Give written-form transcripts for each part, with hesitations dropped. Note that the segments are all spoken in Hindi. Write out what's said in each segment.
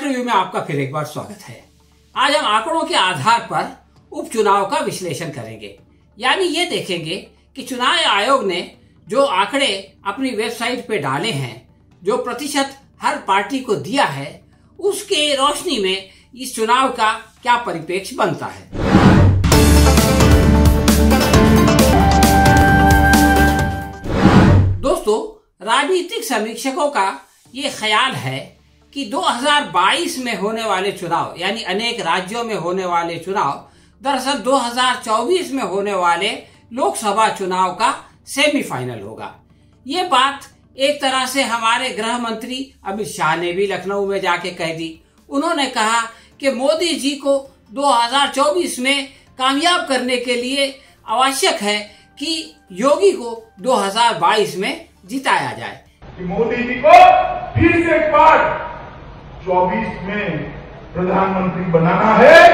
स्मार्ट रिव्यू में आपका फिर एक बार स्वागत है। आज हम आंकड़ों के आधार पर उपचुनाव का विश्लेषण करेंगे, यानी ये देखेंगे कि चुनाव आयोग ने जो आंकड़े अपनी वेबसाइट पे डाले हैं, जो प्रतिशत हर पार्टी को दिया है, उसके रोशनी में इस चुनाव का क्या परिप्रेक्ष्य बनता है। दोस्तों, राजनीतिक समीक्षकों का ये ख्याल है कि 2022 में होने वाले चुनाव, यानी अनेक राज्यों में होने वाले चुनाव, दरअसल 2024 में होने वाले लोकसभा चुनाव का सेमीफाइनल होगा। ये बात एक तरह से हमारे गृह मंत्री अमित शाह ने भी लखनऊ में जाके कह दी। उन्होंने कहा कि मोदी जी को 2024 में कामयाब करने के लिए आवश्यक है कि योगी को 2022 में जिताया जाए। कि मोदी जी को फिर से एक बार 24 में प्रधानमंत्री बनाना है,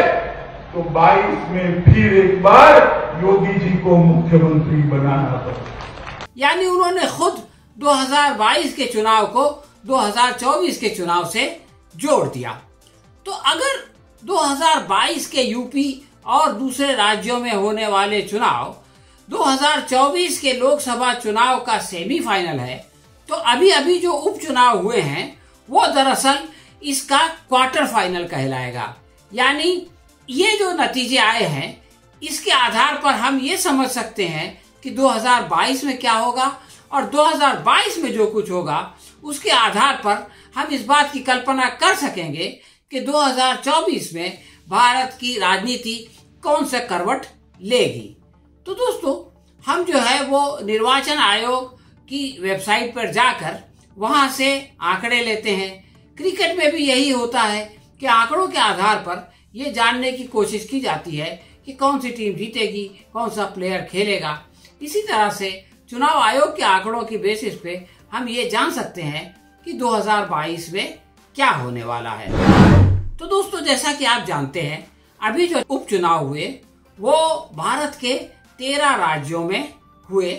तो 22 में फिर एक बार योगी जी को मुख्यमंत्री बनाना पड़ेगा। यानी उन्होंने खुद 2022 के चुनाव को 2024 के चुनाव से जोड़ दिया। तो अगर 2022 के यूपी और दूसरे राज्यों में होने वाले चुनाव 2024 के लोकसभा चुनाव का सेमीफाइनल है, तो अभी अभी जो उपचुनाव हुए हैं वो दरअसल इसका क्वार्टर फाइनल कहलाएगा। यानी ये जो नतीजे आए हैं, इसके आधार पर हम ये समझ सकते हैं कि 2022 में क्या होगा, और 2022 में जो कुछ होगा उसके आधार पर हम इस बात की कल्पना कर सकेंगे कि 2024 में भारत की राजनीति कौन सा करवट लेगी। तो दोस्तों, हम जो है वो निर्वाचन आयोग की वेबसाइट पर जाकर वहां से आंकड़े लेते हैं। क्रिकेट में भी यही होता है कि आंकड़ों के आधार पर यह जानने की कोशिश की जाती है कि कौन सी टीम जीतेगी, कौन सा प्लेयर खेलेगा। इसी तरह से चुनाव आयोग के आंकड़ों की बेसिस पे हम ये जान सकते हैं कि 2022 में क्या होने वाला है। तो दोस्तों, जैसा कि आप जानते हैं, अभी जो उपचुनाव हुए वो भारत के 13 राज्यों में हुए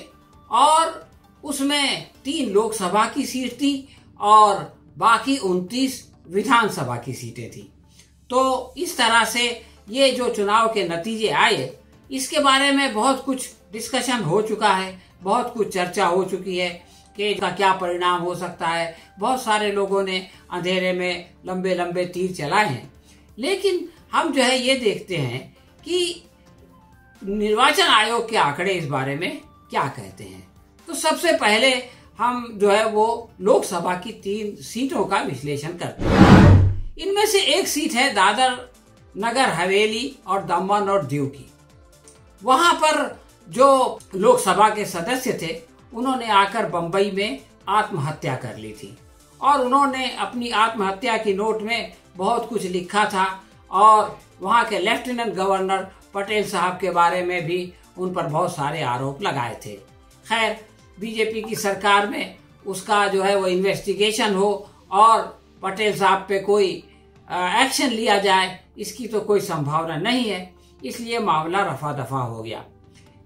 और उसमें 3 लोकसभा की सीट थी और बाकी 29 विधानसभा की सीटें थी। तो इस तरह से ये जो चुनाव के नतीजे आए, इसके बारे में बहुत कुछ डिस्कशन हो चुका है, बहुत कुछ चर्चा हो चुकी है कि इसका क्या परिणाम हो सकता है। बहुत सारे लोगों ने अंधेरे में लंबे लंबे तीर चलाए हैं, लेकिन हम जो है ये देखते हैं कि निर्वाचन आयोग के आंकड़े इस बारे में क्या कहते हैं। तो सबसे पहले हम जो है वो लोकसभा की 3 सीटों का विश्लेषण करते हैं। इनमें से एक सीट है दादर नगर हवेली और दमन और दीव की। वहां पर जो लोकसभा के सदस्य थे, उन्होंने आकर बंबई में आत्महत्या कर ली थी और उन्होंने अपनी आत्महत्या की नोट में बहुत कुछ लिखा था और वहां के लेफ्टिनेंट गवर्नर पटेल साहब के बारे में भी उन पर बहुत सारे आरोप लगाए थे। खैर, बीजेपी की सरकार में उसका जो है वो इन्वेस्टिगेशन हो और पटेल साहब पे कोई एक्शन लिया जाए, इसकी तो कोई संभावना नहीं है, इसलिए मामला रफा दफा हो गया।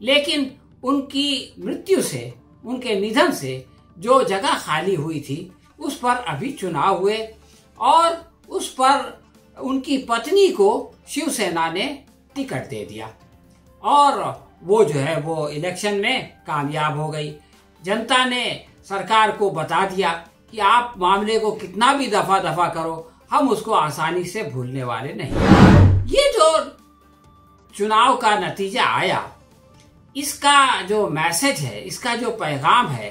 लेकिन उनकी मृत्यु से, उनके निधन से जो जगह खाली हुई थी, उस पर अभी चुनाव हुए और उस पर उनकी पत्नी को शिवसेना ने टिकट दे दिया और वो जो है वो इलेक्शन में कामयाब हो गई। जनता ने सरकार को बता दिया कि आप मामले को कितना भी दफा दफा करो, हम उसको आसानी से भूलने वाले नहीं। ये जो चुनाव का नतीजा आया, इसका जो मैसेज है, इसका जो पैगाम है,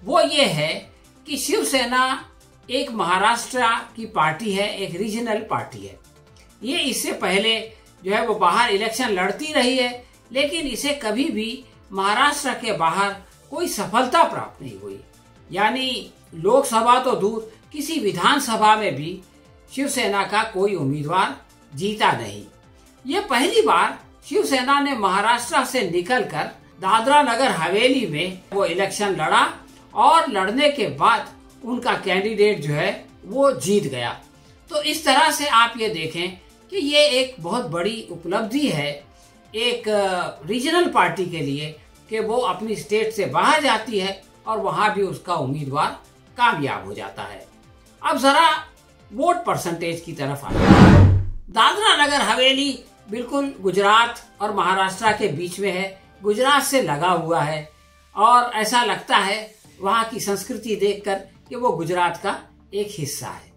वो ये है कि शिवसेना एक महाराष्ट्र की पार्टी है, एक रीजनल पार्टी है। ये इससे पहले जो है वो बाहर इलेक्शन लड़ती रही है, लेकिन इसे कभी भी महाराष्ट्र के बाहर कोई सफलता प्राप्त नहीं हुई। यानी लोकसभा तो दूर, किसी विधानसभा में भी शिवसेना का कोई उम्मीदवार जीता नहीं। ये पहली बार शिवसेना ने महाराष्ट्र से निकलकर दादरा नगर हवेली में वो इलेक्शन लड़ा और लड़ने के बाद उनका कैंडिडेट जो है वो जीत गया। तो इस तरह से आप ये देखें कि ये एक बहुत बड़ी उपलब्धि है एक रीजनल पार्टी के लिए कि वो अपनी स्टेट से बाहर जाती है और वहां भी उसका उम्मीदवार कामयाब हो जाता है। अब जरा वोट परसेंटेज की तरफ आया। दादरा नगर हवेली बिल्कुल गुजरात और महाराष्ट्र के बीच में है, गुजरात से लगा हुआ है और ऐसा लगता है वहां की संस्कृति देखकर कि वो गुजरात का एक हिस्सा है।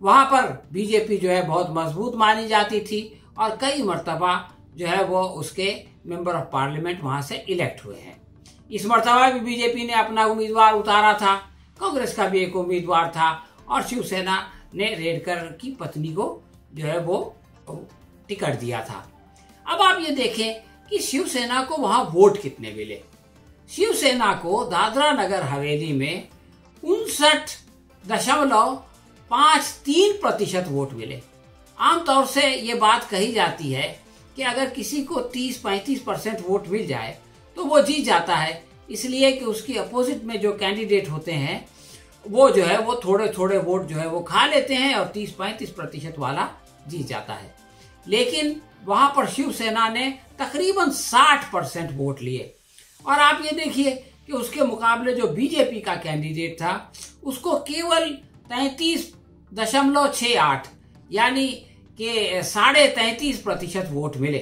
वहां पर बीजेपी जो है बहुत मजबूत मानी जाती थी और कई मर्तबा जो है वो उसके मेंबर ऑफ पार्लियामेंट वहां से इलेक्ट हुए हैं। इस मर्तबा भी बीजेपी ने अपना उम्मीदवार उतारा था, कांग्रेस का भी एक उम्मीदवार था और शिवसेना ने रेडकर की पत्नी को जो है वो टिकट दिया था। अब आप ये देखें कि शिवसेना को वहां वोट कितने मिले। शिवसेना को दादरा नगर हवेली में 59.53% वोट मिले। आमतौर से ये बात कही जाती है कि अगर किसी को 30-35% वोट मिल जाए तो वो जीत जाता है, इसलिए कि उसकी अपोजिट में जो कैंडिडेट होते हैं वो जो है वो थोड़े थोड़े वोट जो है वो खा लेते हैं और 30-35% वाला जीत जाता है। लेकिन वहां पर शिवसेना ने तकरीबन 60% वोट लिए और आप ये देखिए कि उसके मुकाबले जो बीजेपी का कैंडिडेट था उसको केवल 33.68 यानी कि 33.5% वोट मिले।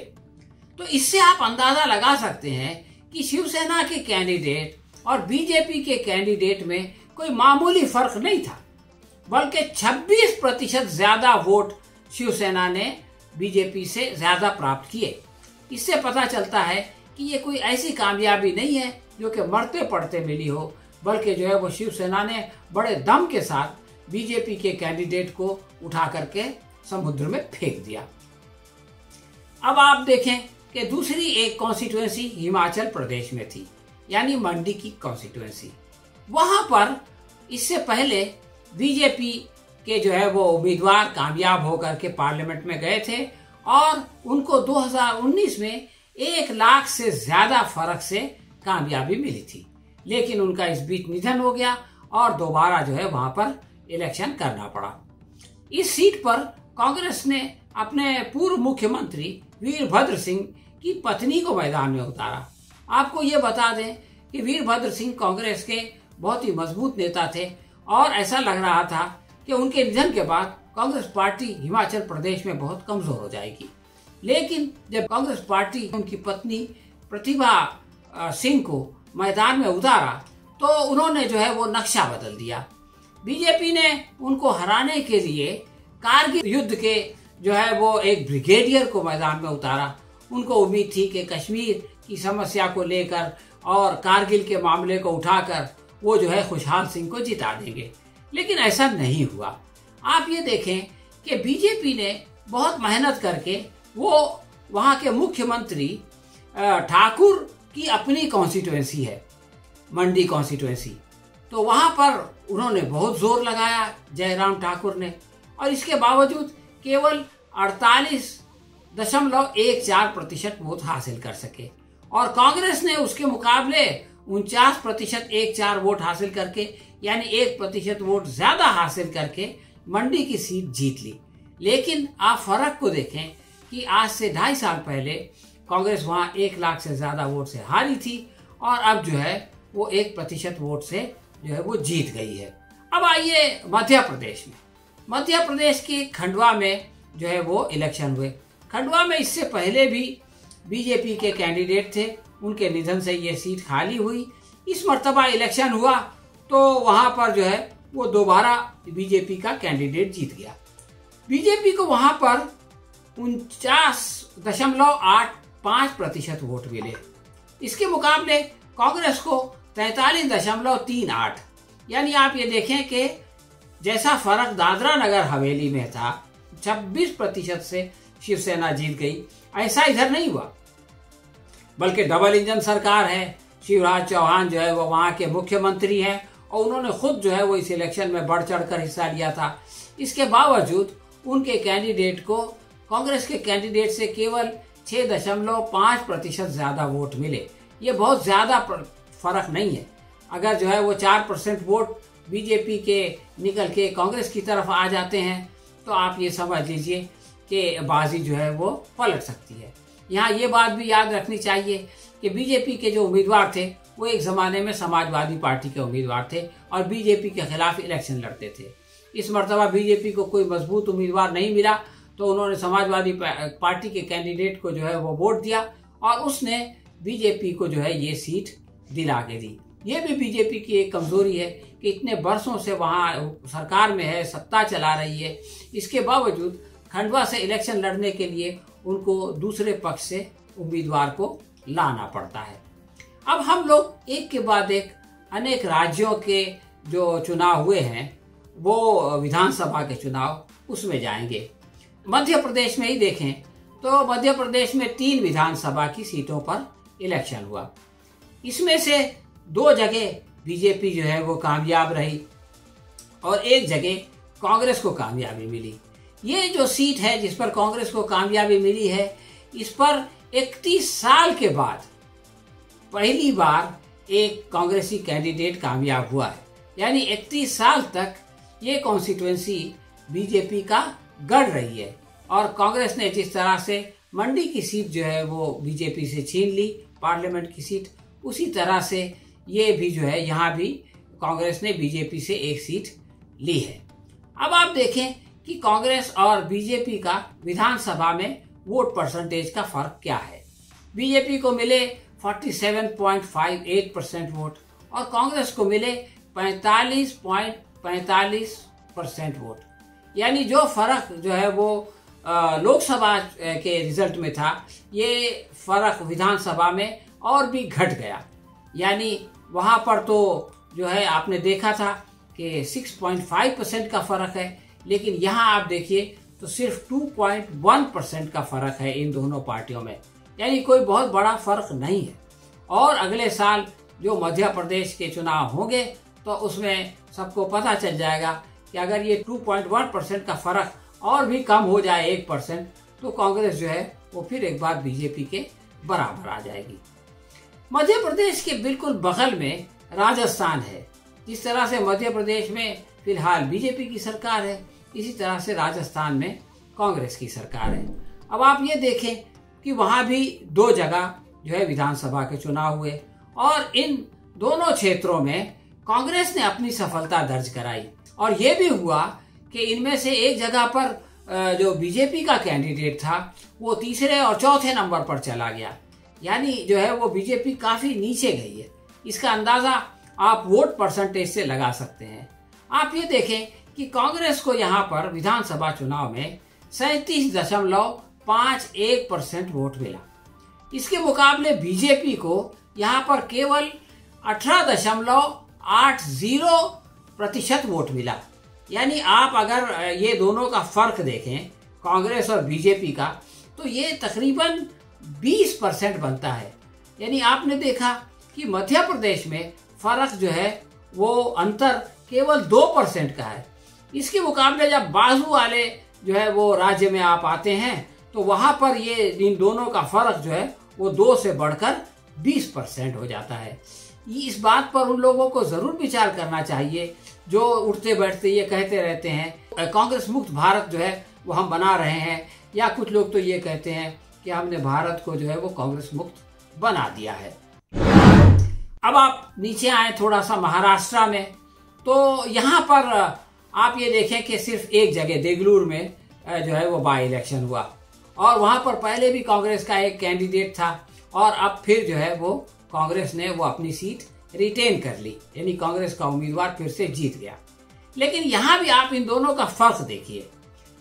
तो इससे आप अंदाजा लगा सकते हैं कि शिवसेना के कैंडिडेट और बीजेपी के कैंडिडेट में कोई मामूली फर्क नहीं था, बल्कि 26% ज्यादा वोट शिवसेना ने बीजेपी से ज्यादा प्राप्त किए। इससे पता चलता है कि ये कोई ऐसी कामयाबी नहीं है जो कि मरते पड़ते मिली हो, बल्कि जो है वो शिवसेना ने बड़े दम के साथ बीजेपी के कैंडिडेट को उठा करके समुद्र में फेंक दिया। अब आप देखें कि दूसरी एक कॉन्स्टिट्यूएंसी हिमाचल प्रदेश में थी, यानी मंडी की कॉन्स्टिट्यूएंसी। वहां पर इससे पहले बीजेपी के जो है वो उम्मीदवार कामयाब होकर के पार्लियामेंट में गए थे और उनको 2019 में 1 लाख से ज्यादा फर्क से कामयाबी मिली थी। लेकिन उनका इस बीच निधन हो गया और दोबारा जो है वहां पर इलेक्शन करना पड़ा। इस सीट पर कांग्रेस ने अपने पूर्व मुख्यमंत्री वीरभद्र सिंह की पत्नी को मैदान में उतारा। आपको ये बता दें कि वीरभद्र सिंह कांग्रेस के बहुत ही मजबूत नेता थे और ऐसा लग रहा था कि उनके निधन के बाद कांग्रेस पार्टी हिमाचल प्रदेश में बहुत कमजोर हो जाएगी। लेकिन जब कांग्रेस पार्टी उनकी पत्नी प्रतिभा सिंह को मैदान में उतारा तो उन्होंने जो है वो नक्शा बदल दिया। बीजेपी ने उनको हराने के लिए कारगिल युद्ध के जो है वो एक ब्रिगेडियर को मैदान में उतारा। उनको उम्मीद थी कि कश्मीर की समस्या को लेकर और कारगिल के मामले को उठाकर वो जो है खुशहाल सिंह को जिता देंगे, लेकिन ऐसा नहीं हुआ। आप ये देखें कि बीजेपी ने बहुत मेहनत करके वो वहां के मुख्यमंत्री ठाकुर की अपनी कॉन्स्टिट्यूएंसी है, मंडी कॉन्स्टिट्यूएंसी, तो वहां पर उन्होंने बहुत जोर लगाया जयराम ठाकुर ने और इसके बावजूद केवल 48.14% वोट हासिल कर सके और कांग्रेस ने उसके मुकाबले 49.14 वोट हासिल करके यानी 1% वोट ज्यादा हासिल करके मंडी की सीट जीत ली। लेकिन आप फर्क को देखें कि आज से 2.5 साल पहले कांग्रेस वहां 1 लाख से ज्यादा वोट से हारी थी और अब जो है वो 1% वोट से जो है वो जीत गई है। अब आइए मध्य प्रदेश में। मध्य प्रदेश के खंडवा में जो है वो इलेक्शन हुए। खंडवा में इससे पहले भी बीजेपी के कैंडिडेट थे, उनके निधन से ये सीट खाली हुई। इस मर्तबा इलेक्शन हुआ तो वहां पर जो है वो दोबारा बीजेपी का कैंडिडेट जीत गया। बीजेपी को वहां पर 49.85% वोट मिले। इसके मुकाबले कांग्रेस को 43.38, यानी आप ये देखें कि जैसा फर्क दादरा नगर हवेली में था 26% से शिवसेना जीत गई, ऐसा इधर नहीं हुआ, बल्कि डबल इंजन सरकार है। शिवराज चौहान जो है वो वहां के मुख्यमंत्री हैं और उन्होंने खुद जो है वो इस इलेक्शन में बढ़ चढ़कर हिस्सा लिया था। इसके बावजूद उनके कैंडिडेट को कांग्रेस के कैंडिडेट से केवल 6.5% ज्यादा वोट मिले। ये बहुत ज्यादा फर्क नहीं है। अगर जो है वो 4% वोट बीजेपी के निकल के कांग्रेस की तरफ आ जाते हैं तो आप ये समझ लीजिए कि बाजी जो है वो पलट सकती है। यहाँ ये बात भी याद रखनी चाहिए कि बीजेपी के जो उम्मीदवार थे वो एक जमाने में समाजवादी पार्टी के उम्मीदवार थे और बीजेपी के खिलाफ इलेक्शन लड़ते थे। इस मर्तबा बीजेपी को कोई मजबूत उम्मीदवार नहीं मिला, तो उन्होंने समाजवादी पार्टी के कैंडिडेट को जो है वो वोट दिया और उसने बीजेपी को जो है ये सीट दिला के दी। ये भी बीजेपी की एक कमजोरी है कि इतने वर्षों से वहाँ सरकार में है, सत्ता चला रही है, इसके बावजूद खंडवा से इलेक्शन लड़ने के लिए उनको दूसरे पक्ष से उम्मीदवार को लाना पड़ता है। अब हम लोग एक के बाद एक अनेक राज्यों के जो चुनाव हुए हैं, वो विधानसभा के चुनाव, उसमें जाएंगे। मध्य प्रदेश में ही देखें तो मध्य प्रदेश में 3 विधानसभा की सीटों पर इलेक्शन हुआ। इसमें से 2 जगह बीजेपी जो है वो कामयाब रही और एक जगह कांग्रेस को कामयाबी मिली। ये जो सीट है जिस पर कांग्रेस को कामयाबी मिली है, इस पर 31 साल के बाद पहली बार एक कांग्रेसी कैंडिडेट कामयाब हुआ है। यानी 31 साल तक ये कॉन्स्टिट्यूएंसी बीजेपी का गढ़ रही है और कांग्रेस ने जिस तरह से मंडी की सीट जो है वो बीजेपी से छीन ली, पार्लियामेंट की सीट, उसी तरह से ये भी जो है यहाँ भी कांग्रेस ने बीजेपी से एक सीट ली है। अब आप देखें कि कांग्रेस और बीजेपी का विधानसभा में वोट परसेंटेज का फर्क क्या है। बीजेपी को मिले 47.58% वोट और कांग्रेस को मिले 45.45% वोट। यानी जो फर्क जो है वो लोकसभा के रिजल्ट में था, ये फर्क विधानसभा में और भी घट गया। यानी वहां पर तो जो है आपने देखा था कि 6.5% का फर्क है, लेकिन यहाँ आप देखिए तो सिर्फ 2.1% का फर्क है इन दोनों पार्टियों में। यानी कोई बहुत बड़ा फर्क नहीं है। और अगले साल जो मध्य प्रदेश के चुनाव होंगे तो उसमें सबको पता चल जाएगा कि अगर ये 2.1% का फर्क और भी कम हो जाए 1%, तो कांग्रेस जो है वो फिर एक बार बीजेपी के बराबर आ जाएगी। मध्य प्रदेश के बिल्कुल बगल में राजस्थान है। जिस तरह से मध्य प्रदेश में फिलहाल बीजेपी की सरकार है, इसी तरह से राजस्थान में कांग्रेस की सरकार है। अब आप ये देखें कि वहां भी 2 जगह जो है विधानसभा के चुनाव हुए और इन दोनों क्षेत्रों में कांग्रेस ने अपनी सफलता दर्ज कराई। और ये भी हुआ कि इनमें से एक जगह पर जो बीजेपी का कैंडिडेट था वो तीसरे और चौथे नंबर पर चला गया। यानी जो है वो बीजेपी काफी नीचे गई है। इसका अंदाजा आप वोट परसेंटेज से लगा सकते हैं। आप ये देखें कि कांग्रेस को यहाँ पर विधानसभा चुनाव में 37.51% वोट मिला। इसके मुकाबले बीजेपी को यहाँ पर केवल 18.80% वोट मिला। यानी आप अगर ये दोनों का फर्क देखें, कांग्रेस और बीजेपी का, तो ये तकरीबन 20% बनता है। यानी आपने देखा कि मध्य प्रदेश में फर्क जो है वो अंतर केवल 2% का है। इसके मुकाबले जब बाजू वाले जो है वो राज्य में आप आते हैं तो वहां पर ये इन दोनों का फर्क जो है वो 2 से बढ़कर 20% हो जाता है। इस बात पर उन लोगों को जरूर विचार करना चाहिए जो उठते बैठते ये कहते रहते हैं कांग्रेस मुक्त भारत जो है वो हम बना रहे हैं, या कुछ लोग तो ये कहते हैं कि हमने भारत को जो है वो कांग्रेस मुक्त बना दिया है। अब आप नीचे आए थोड़ा सा महाराष्ट्र में, तो यहाँ पर आप ये देखें कि सिर्फ एक जगह देगलूर में जो है वो बाई इलेक्शन हुआ और वहां पर पहले भी कांग्रेस का एक कैंडिडेट था और अब फिर जो है वो कांग्रेस ने वो अपनी सीट रिटेन कर ली। यानी कांग्रेस का उम्मीदवार फिर से जीत गया। लेकिन यहाँ भी आप इन दोनों का फर्क देखिए।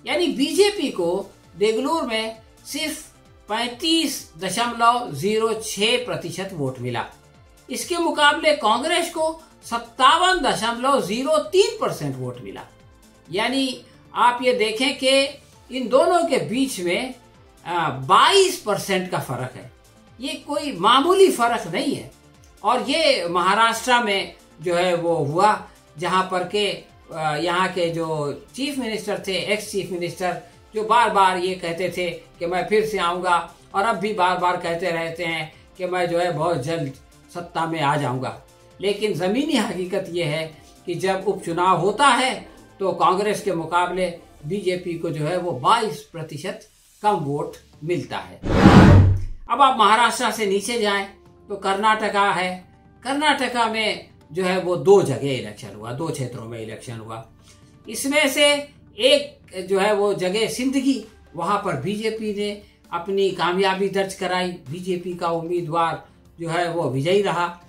यानी बीजेपी को देगलूर में सिर्फ 35.06% वोट मिला। इसके मुकाबले कांग्रेस को 57.03% वोट मिला। यानी आप ये देखें कि इन दोनों के बीच में 22% का फर्क है। ये कोई मामूली फर्क नहीं है। और ये महाराष्ट्र में जो है वो हुआ, जहां पर के यहाँ के जो चीफ मिनिस्टर थे, एक्स चीफ मिनिस्टर, जो बार बार ये कहते थे कि मैं फिर से आऊंगा, और अब भी बार बार कहते रहते हैं कि मैं जो है बहुत जल्द सत्ता में आ जाऊंगा। लेकिन जमीनी हकीकत ये है कि जब उपचुनाव होता है तो कांग्रेस के मुकाबले बीजेपी को जो है वो 22% कम वोट मिलता है। अब आप महाराष्ट्र से नीचे जाएं तो कर्नाटका है। कर्नाटका में जो है वो 2 जगह इलेक्शन हुआ, 2 क्षेत्रों में इलेक्शन हुआ। इसमें से एक जो है वो जगह सिंदगी, वहां पर बीजेपी ने अपनी कामयाबी दर्ज कराई, बीजेपी का उम्मीदवार जो है वो विजयी रहा।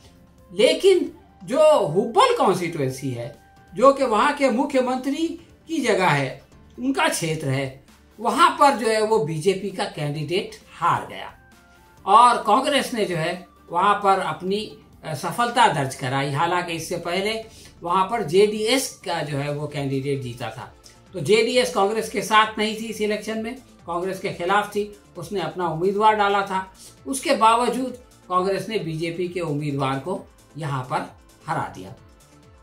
लेकिन जो हुब्बल कॉन्स्टिट्यूएंसी है, जो कि वहां के मुख्यमंत्री की जगह है, उनका क्षेत्र है, वहां पर जो है वो बीजेपी का कैंडिडेट हार गया और कांग्रेस ने जो है वहां पर अपनी सफलता दर्ज कराई। हालांकि इससे पहले वहां पर जेडीएस का जो है वो कैंडिडेट जीता था। तो जेडीएस कांग्रेस के साथ नहीं थी इस इलेक्शन में, कांग्रेस के खिलाफ थी, उसने अपना उम्मीदवार डाला था। उसके बावजूद कांग्रेस ने बीजेपी के उम्मीदवार को यहां पर हरा दिया।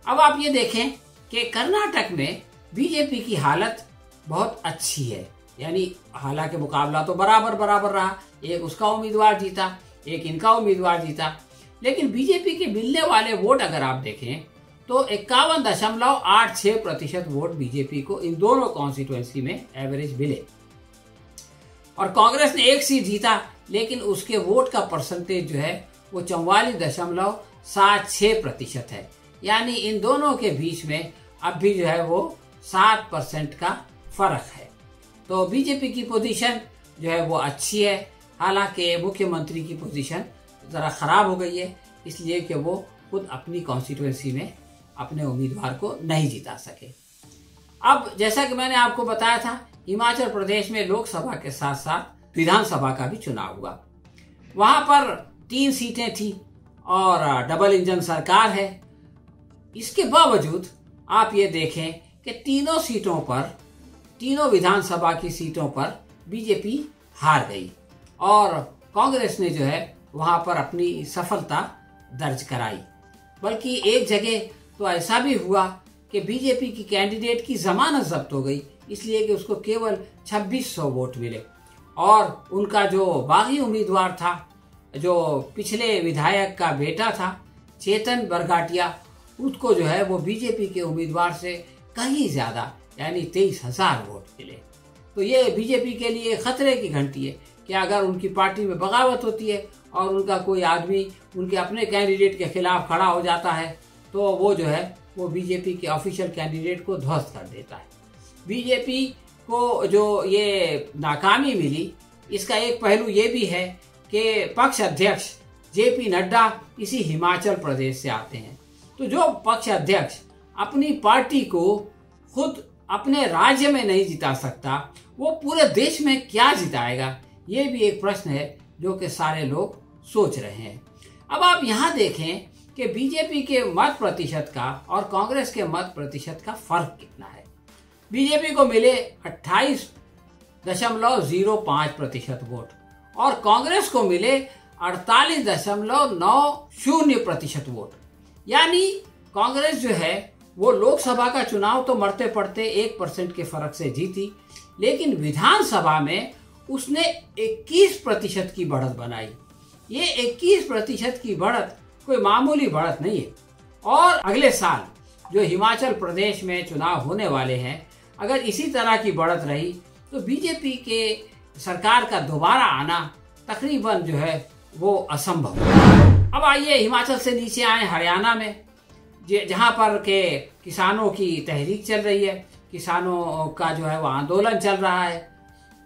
अब आप ये देखें कि कर्नाटक में बीजेपी की हालत बहुत अच्छी है, यानी हालांकि मुकाबला तो बराबर रहा, एक उसका उम्मीदवार जीता, एक इनका उम्मीदवार जीता, लेकिन बीजेपी के मिलने वाले वोट अगर आप देखें तो 51.86% वोट बीजेपी को इन दोनों कॉन्स्टिट्यूएंसी में एवरेज मिले। और कांग्रेस ने एक सीट जीता, लेकिन उसके वोट का परसेंटेज जो है वो 44.76% है, यानी इन दोनों के बीच में अब भी जो है वो 7% का फर्क है। तो बीजेपी की पोजीशन जो है वो अच्छी है, हालांकि मुख्यमंत्री की पोजीशन जरा खराब हो गई है, इसलिए कि वो खुद अपनी कॉन्स्टिट्यूएंसी में अपने उम्मीदवार को नहीं जिता सके। अब जैसा कि मैंने आपको बताया था, हिमाचल प्रदेश में लोकसभा के साथ साथ विधानसभा का भी चुनाव हुआ। वहां पर 3 सीटें थी और डबल इंजन सरकार है। इसके बावजूद आप ये देखें कि तीनों सीटों पर, तीनों विधानसभा की सीटों पर बीजेपी हार गई और कांग्रेस ने जो है वहां पर अपनी सफलता दर्ज कराई। बल्कि एक जगह तो ऐसा भी हुआ कि बीजेपी की कैंडिडेट की जमानत जब्त हो गई, इसलिए कि उसको केवल 2600 वोट मिले और उनका जो बागी उम्मीदवार था, जो पिछले विधायक का बेटा था चेतन बरगाटिया, उसको जो है वो बीजेपी के उम्मीदवार से कहीं ज्यादा यानी 23,000 वोट मिले। तो ये बीजेपी के लिए खतरे की घंटी है कि अगर उनकी पार्टी में बगावत होती है और उनका कोई आदमी उनके अपने कैंडिडेट के खिलाफ खड़ा हो जाता है, तो वो जो है वो बीजेपी के ऑफिशियल कैंडिडेट को ध्वस्त कर देता है। बीजेपी को जो ये नाकामी मिली, इसका एक पहलू ये भी है कि पक्ष अध्यक्ष जेपी नड्डा इसी हिमाचल प्रदेश से आते हैं। तो जो पक्ष अध्यक्ष अपनी पार्टी को खुद अपने राज्य में नहीं जिता सकता, वो पूरे देश में क्या जिताएगा? ये भी एक प्रश्न है जो कि सारे लोग सोच रहे हैं। अब आप यहाँ देखें कि बीजेपी के मत प्रतिशत का और कांग्रेस के मत प्रतिशत का फर्क कितना है। बीजेपी को मिले 28.05% वोट और कांग्रेस को मिले 48.90% वोट। यानी कांग्रेस जो है वो लोकसभा का चुनाव तो मरते पड़ते 1% के फर्क से जीती, लेकिन विधानसभा में उसने 21% की बढ़त बनाई। ये 21% की बढ़त कोई मामूली बढ़त नहीं है। और अगले साल जो हिमाचल प्रदेश में चुनाव होने वाले हैं, अगर इसी तरह की बढ़त रही तो बीजेपी के सरकार का दोबारा आना तकरीबन जो है वो असंभव। अब आइए हिमाचल से नीचे आए हरियाणा में, जहां पर के किसानों की तहरीक चल रही है, किसानों का जो है वो आंदोलन चल रहा है।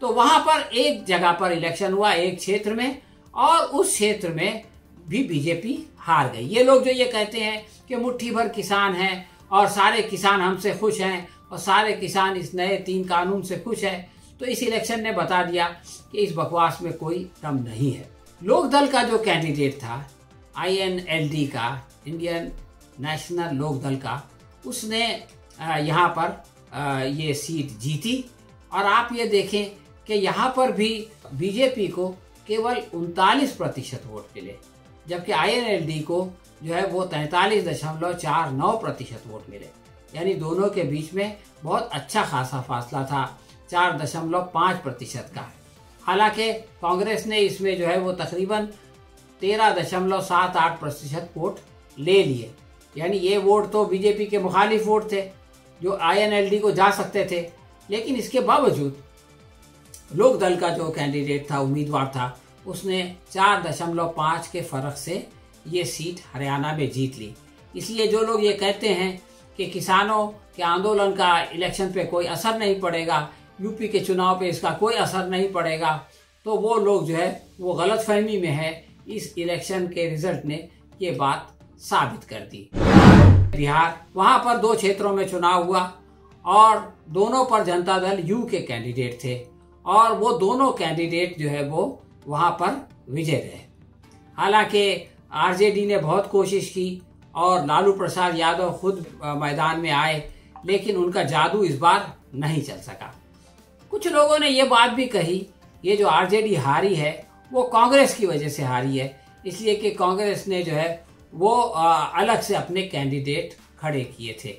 तो वहां पर एक जगह पर इलेक्शन हुआ, एक क्षेत्र में, और उस क्षेत्र में भी बीजेपी हार गई। ये लोग जो ये कहते हैं कि मुट्ठी भर किसान हैं और सारे किसान हमसे खुश हैं और सारे किसान इस नए 3 कानून से खुश हैं, तो इस इलेक्शन ने बता दिया कि इस बकवास में कोई दम नहीं है। लोकदल का जो कैंडिडेट था, INLD का, इंडियन नेशनल लोकदल का, उसने यहाँ पर ये सीट जीती। और आप ये देखें कि यहाँ पर भी बीजेपी को केवल 39% वोट मिले, जबकि INLD को जो है वो 43.49% वोट मिले। यानी दोनों के बीच में बहुत अच्छा खासा फासला था, 4.5% का। हालांकि कांग्रेस ने इसमें जो है वो तकरीबन 13.78% वोट ले लिए। यानी ये वोट तो बीजेपी के मुखालिफ वोट थे जो INLD को जा सकते थे, लेकिन इसके बावजूद लोकदल का जो कैंडिडेट था, उम्मीदवार था, उसने 4.5 के फर्क से ये सीट हरियाणा में जीत ली। इसलिए जो लोग ये कहते हैं कि किसानों के आंदोलन का इलेक्शन पे कोई असर नहीं पड़ेगा, यूपी के चुनाव पे इसका कोई असर नहीं पड़ेगा, तो वो लोग जो है वो गलतफहमी में है। इस इलेक्शन के रिजल्ट ने ये बात साबित कर दी। बिहार, वहां पर 2 क्षेत्रों में चुनाव हुआ और दोनों पर जनता दल यू के कैंडिडेट थे और वो दोनों कैंडिडेट जो है वो वहां पर विजय रहे। हालांकि आरजेडी ने बहुत कोशिश की और लालू प्रसाद यादव खुद मैदान में आए, लेकिन उनका जादू इस बार नहीं चल सका। कुछ लोगों ने ये बात भी कही, ये जो आरजेडी हारी है वो कांग्रेस की वजह से हारी है, इसलिए कि कांग्रेस ने जो है वो अलग से अपने कैंडिडेट खड़े किए थे।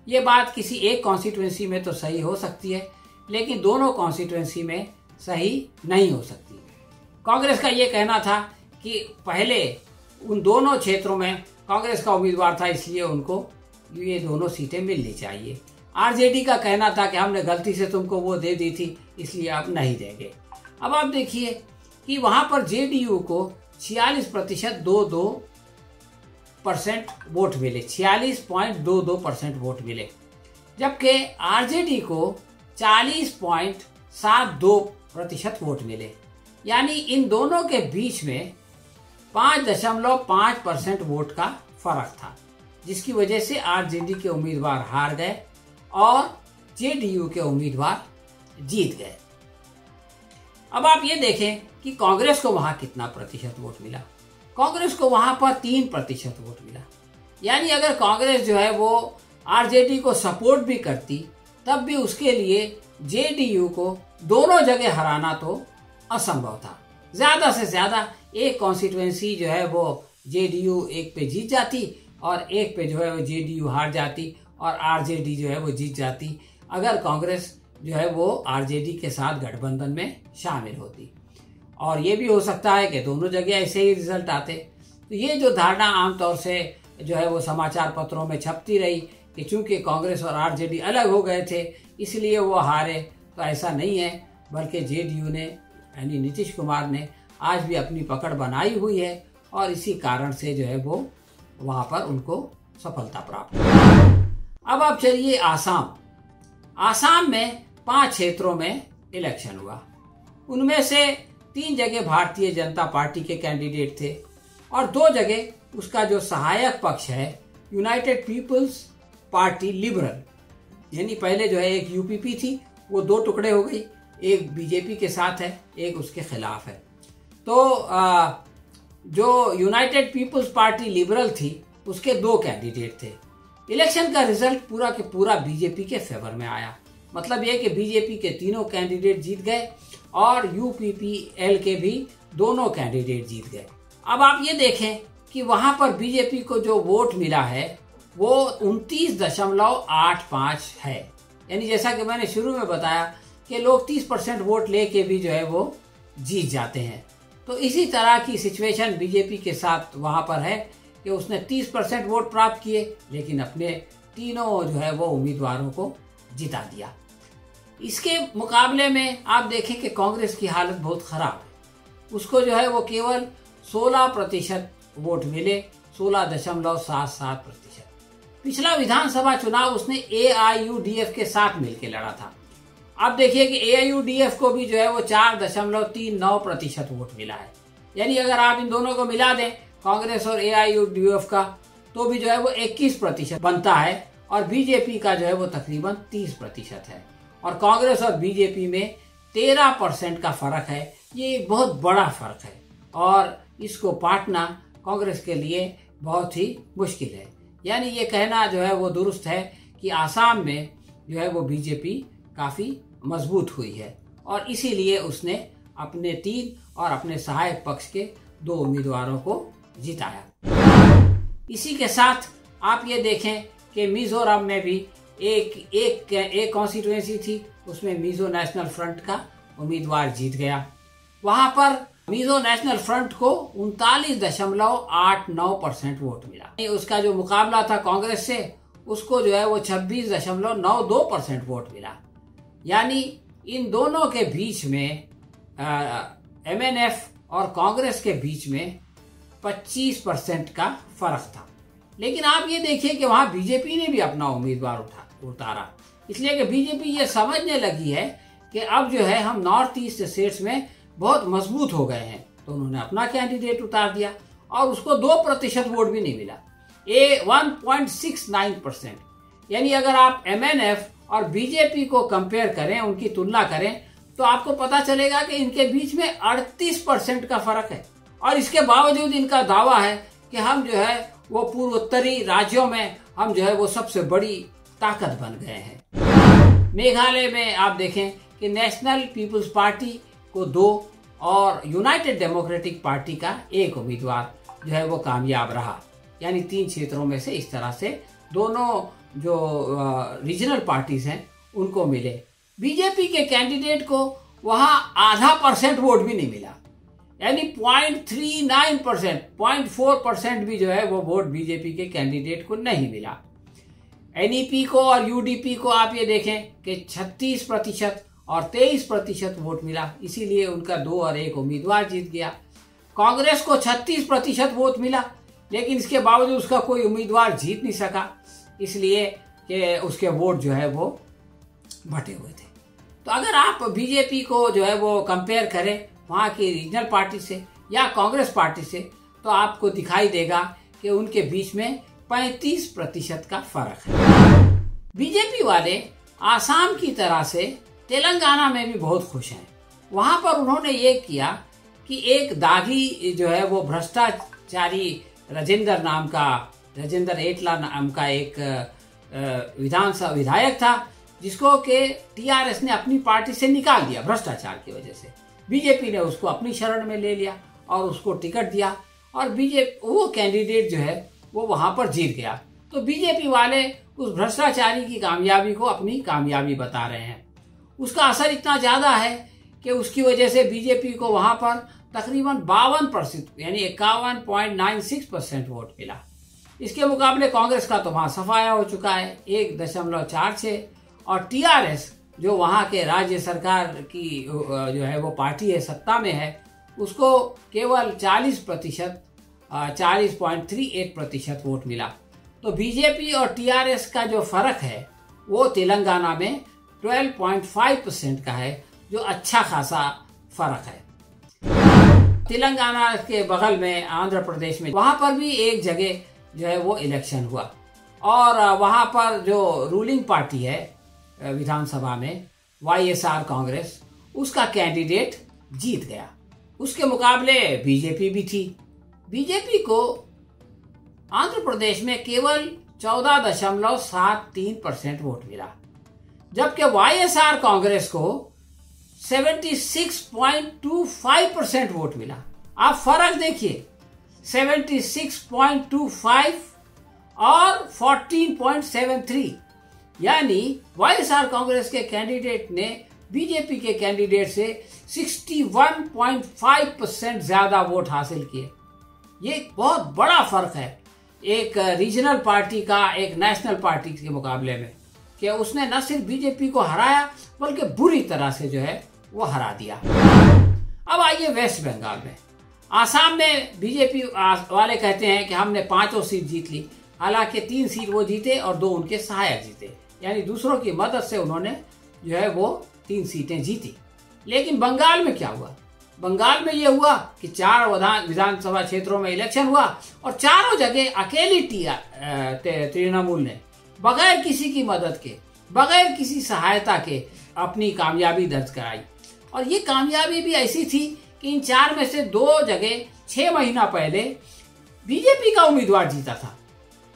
ये बात किसी एक कॉन्स्टिट्यूएंसी में तो सही हो सकती है, लेकिन दोनों कॉन्स्टिट्यूएंसी में सही नहीं हो सकती। कांग्रेस का ये कहना था कि पहले उन दोनों क्षेत्रों में कांग्रेस का उम्मीदवार था, इसलिए उनको ये दोनों सीटें मिलनी चाहिए। आरजेडी का कहना था कि हमने गलती से तुमको वो दे दी थी, इसलिए आप नहीं देंगे। अब आप देखिए कि वहां पर जेडीयू को 46% 22% वोट मिले, 46.22% वोट मिले, जबकि आरजेडी को 40.72% वोट मिले। यानी इन दोनों के बीच में 5.5% वोट का फर्क था, जिसकी वजह से आरजेडी के उम्मीदवार हार गए और जेडीयू के उम्मीदवार जीत गए। अब आप ये देखें कि कांग्रेस को वहां कितना प्रतिशत वोट मिला। कांग्रेस को वहां पर 3% वोट मिला। यानी अगर कांग्रेस जो है वो आरजेडी को सपोर्ट भी करती, तब भी उसके लिए जेडीयू को दोनों जगह हराना तो असंभव था। ज्यादा से ज्यादा एक कॉन्स्टिट्यूएंसी जो है वो जेडीयू एक पे जीत जाती और एक पे जो है वो जेडीयू हार जाती और आरजेडी जो है वो जीत जाती, अगर कांग्रेस जो है वो आरजेडी के साथ गठबंधन में शामिल होती। और ये भी हो सकता है कि दोनों जगह ऐसे ही रिजल्ट आते। तो ये जो धारणा आमतौर से जो है वो समाचार पत्रों में छपती रही कि चूंकि कांग्रेस और आरजेडी अलग हो गए थे इसलिए वो हारे, तो ऐसा नहीं है, बल्कि जेडीयू ने यानी नीतीश कुमार ने आज भी अपनी पकड़ बनाई हुई है और इसी कारण से जो है वो वहां पर उनको सफलता प्राप्त हुई। अब आप चलिए आसाम में 5 क्षेत्रों में इलेक्शन हुआ। उनमें से 3 जगह भारतीय जनता पार्टी के कैंडिडेट थे और 2 जगह उसका जो सहायक पक्ष है यूनाइटेड पीपल्स पार्टी लिबरल, यानी पहले जो है एक यूपीपी थी वो 2 टुकड़े हो गई, एक बीजेपी के साथ है, एक उसके खिलाफ है। तो जो यूनाइटेड पीपल्स पार्टी लिबरल थी उसके 2 कैंडिडेट थे। इलेक्शन का रिजल्ट पूरा के पूरा बीजेपी के फेवर में आया। मतलब यह कि बीजेपी के 3 कैंडिडेट जीत गए और यूपीपीएल के भी दोनों कैंडिडेट जीत गए। अब आप ये देखें कि वहां पर बीजेपी को जो वोट मिला है वो 29.85 है। यानी जैसा कि मैंने शुरू में बताया कि लोग 30% वोट लेके भी जो है वो जीत जाते हैं। तो इसी तरह की सिचुएशन बीजेपी के साथ वहां पर है कि उसने 30% वोट प्राप्त किए, लेकिन अपने तीनों जो है वो उम्मीदवारों को जिता दिया। इसके मुकाबले में आप देखें कि कांग्रेस की हालत बहुत खराब है। उसको जो है वो केवल 16% वोट मिले, 16.77%। पिछला विधानसभा चुनाव उसने एआईयूडीएफ के साथ मिलकर लड़ा था। आप देखिए कि एआईयूडीएफ को भी जो है वो 4.39% वोट मिला है। यानी अगर आप इन दोनों को मिला दें, कांग्रेस और एआईयूडीएफ का, तो भी जो है वो 21% बनता है और बीजेपी का जो है वो तकरीबन 30% है और कांग्रेस और बीजेपी में 13% का फर्क है। ये एक बहुत बड़ा फर्क है और इसको पाटना कांग्रेस के लिए बहुत ही मुश्किल है। यानी ये कहना जो है वो दुरुस्त है कि आसाम में जो है वो बीजेपी काफी मजबूत हुई है और इसीलिए उसने अपने 3 और अपने सहायक पक्ष के 2 उम्मीदवारों को जिताया। इसी के साथ आप ये देखें कि मिजोरम में भी एक कॉन्स्टिट्यूएंसी थी, उसमें मिजो नेशनल फ्रंट का उम्मीदवार जीत गया। वहां पर मिजो नेशनल फ्रंट को 39.89% वोट मिला। उसका जो मुकाबला था कांग्रेस से, उसको जो है वो 26.92% वोट मिला। यानी इन दोनों के बीच में एमएनएफ और कांग्रेस के बीच में 25% का फर्क था। लेकिन आप ये देखिए कि वहां बीजेपी ने भी अपना उम्मीदवार उतारा, इसलिए कि बीजेपी ये समझने लगी है कि अब जो है हम नॉर्थ ईस्ट स्टेट्स में बहुत मजबूत हो गए हैं, तो उन्होंने अपना कैंडिडेट उतार दिया और उसको 2% वोट भी नहीं मिला, 1.69%। यानी अगर आप MNF और बीजेपी को कंपेयर करें, उनकी तुलना करें, तो आपको पता चलेगा कि इनके बीच में 38% का फर्क है। और इसके बावजूद इनका दावा है कि हम जो है वो पूर्वोत्तरी राज्यों में हम जो है वो सबसे बड़ी ताकत बन गए हैं। मेघालय में आप देखें कि नेशनल पीपुल्स पार्टी को 2 और यूनाइटेड डेमोक्रेटिक पार्टी का 1 उम्मीदवार जो है वो कामयाब रहा। यानी 3 क्षेत्रों में से इस तरह से दोनों जो रीजनल पार्टीज हैं उनको मिले। बीजेपी के कैंडिडेट को वहां 0.5% वोट भी नहीं मिला, यानी 0.39%, 0.4% भी जो है वो वोट बीजेपी के कैंडिडेट को नहीं मिला। NEP को और UDP को आप ये देखें कि 36% और 23% वोट मिला, इसीलिए उनका 2 और 1 उम्मीदवार जीत गया। कांग्रेस को 36% वोट मिला, लेकिन इसके बावजूद उसका कोई उम्मीदवार जीत नहीं सका, इसलिए कि उसके वोट जो है वो बटे हुए थे। तो अगर आप बीजेपी को जो है वो कंपेयर करें वहाँ की रीजनल पार्टी से या कांग्रेस पार्टी से, तो आपको दिखाई देगा कि उनके बीच में 35% का फर्क है। बीजेपी वाले आसाम की तरह से तेलंगाना में भी बहुत खुश हैं। वहां पर उन्होंने ये किया कि एक दागी जो है वो भ्रष्टाचारी राजेंद्र एटला नाम का एक विधानसभा विधायक था, जिसको के TRS ने अपनी पार्टी से निकाल दिया भ्रष्टाचार की वजह से। बीजेपी ने उसको अपनी शरण में ले लिया और उसको टिकट दिया और वो कैंडिडेट जो है वो वहां पर जीत गया। तो बीजेपी वाले उस भ्रष्टाचारी की कामयाबी को अपनी कामयाबी बता रहे हैं। उसका असर इतना ज्यादा है कि उसकी वजह से बीजेपी को वहां पर तकरीबन 52% यानी 51.96% वोट मिला। इसके मुकाबले कांग्रेस का तो वहां सफाया हो चुका है, 1.46, और TRS जो वहां के राज्य सरकार की जो है वो पार्टी है, सत्ता में है, उसको केवल 40.38% वोट मिला। तो बीजेपी और TRS का जो फर्क है वो तेलंगाना में 12.5% का है, जो अच्छा खासा फर्क है। तेलंगाना के बगल में आंध्र प्रदेश में वहां पर भी एक जगह जो है वो इलेक्शन हुआ और वहां पर जो रूलिंग पार्टी है विधानसभा में YSR कांग्रेस, उसका कैंडिडेट जीत गया। उसके मुकाबले बीजेपी भी थी। बीजेपी को आंध्र प्रदेश में केवल 14.73% वोट मिला, जबकि YSR कांग्रेस को 76.25% वोट मिला। आप फर्क देखिए, 76.25 और 14.73, यानी YSR कांग्रेस के कैंडिडेट ने बीजेपी के कैंडिडेट से 61.5% ज्यादा वोट हासिल किए। ये बहुत बड़ा फर्क है एक रीजनल पार्टी का एक नेशनल पार्टी के मुकाबले में, कि उसने न सिर्फ बीजेपी को हराया बल्कि बुरी तरह से जो है वो हरा दिया। अब आइए वेस्ट बंगाल में। आसाम में बीजेपी वाले कहते हैं कि हमने 5 सीट जीत ली, हालांकि 3 सीट वो जीते और 2 उनके सहायक जीते, यानी दूसरों की मदद से उन्होंने जो है वो 3 सीटें जीती। लेकिन बंगाल में क्या हुआ? बंगाल में ये हुआ कि 4 विधानसभा क्षेत्रों में इलेक्शन हुआ और चारों जगह अकेली तृणमूल ने बगैर किसी की मदद के, बगैर किसी सहायता के अपनी कामयाबी दर्ज कराई। और ये कामयाबी भी ऐसी थी कि इन 4 में से 2 जगह 6 महीना पहले बीजेपी का उम्मीदवार जीता था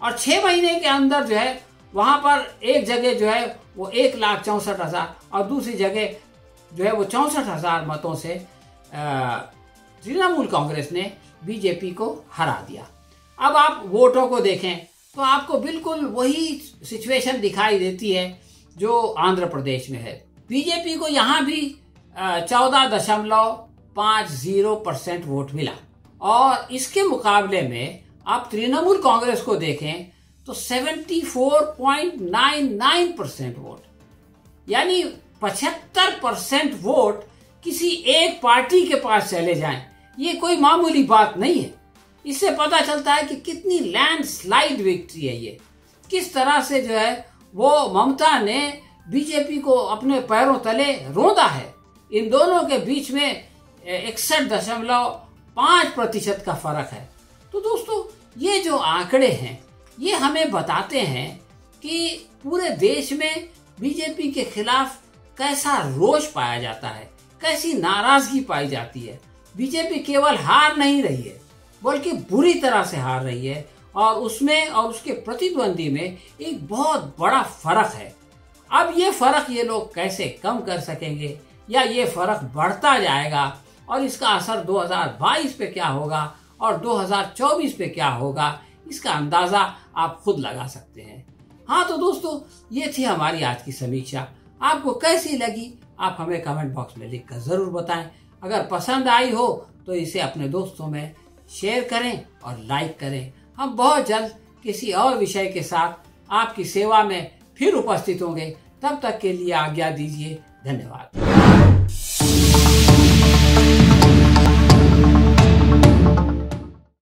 और 6 महीने के अंदर जो है वहां पर एक जगह जो है वो 1,64,000 और दूसरी जगह जो है वो 64,000 मतों से तृणमूल कांग्रेस ने बीजेपी को हरा दिया। अब आप वोटों को देखें तो आपको बिल्कुल वही सिचुएशन दिखाई देती है जो आंध्र प्रदेश में है। बीजेपी को यहां भी 14.50% वोट मिला और इसके मुकाबले में आप तृणमूल कांग्रेस को देखें तो 74.99% वोट, यानी 75% वोट किसी एक पार्टी के पास चले जाएं, ये कोई मामूली बात नहीं है। इससे पता चलता है कि कितनी लैंडस्लाइड विक्ट्री है ये। किस तरह से जो है वो ममता ने बीजेपी को अपने पैरों तले रौंदा है। इन दोनों के बीच में 61.5% का फर्क है। तो दोस्तों, ये जो आंकड़े हैं ये हमें बताते हैं कि पूरे देश में बीजेपी के खिलाफ कैसा रोष पाया जाता है, कैसी नाराजगी पाई जाती है। बीजेपी केवल हार नहीं रही है बल्कि बुरी तरह से हार रही है, और उसमें और उसके प्रतिद्वंदी में एक बहुत बड़ा फर्क है। अब ये फर्क ये लोग कैसे कम कर सकेंगे, या ये फर्क बढ़ता जाएगा, और इसका असर 2022 पे क्या होगा और 2024 पे क्या होगा, इसका अंदाजा आप खुद लगा सकते हैं। हाँ तो दोस्तों, ये थी हमारी आज की समीक्षा। आपको कैसी लगी आप हमें कमेंट बॉक्स में लिखकर जरूर बताएं। अगर पसंद आई हो तो इसे अपने दोस्तों में शेयर करें और लाइक करें। हम बहुत जल्द किसी और विषय के साथ आपकी सेवा में फिर उपस्थित होंगे। तब तक के लिए आज्ञा दीजिए। धन्यवाद।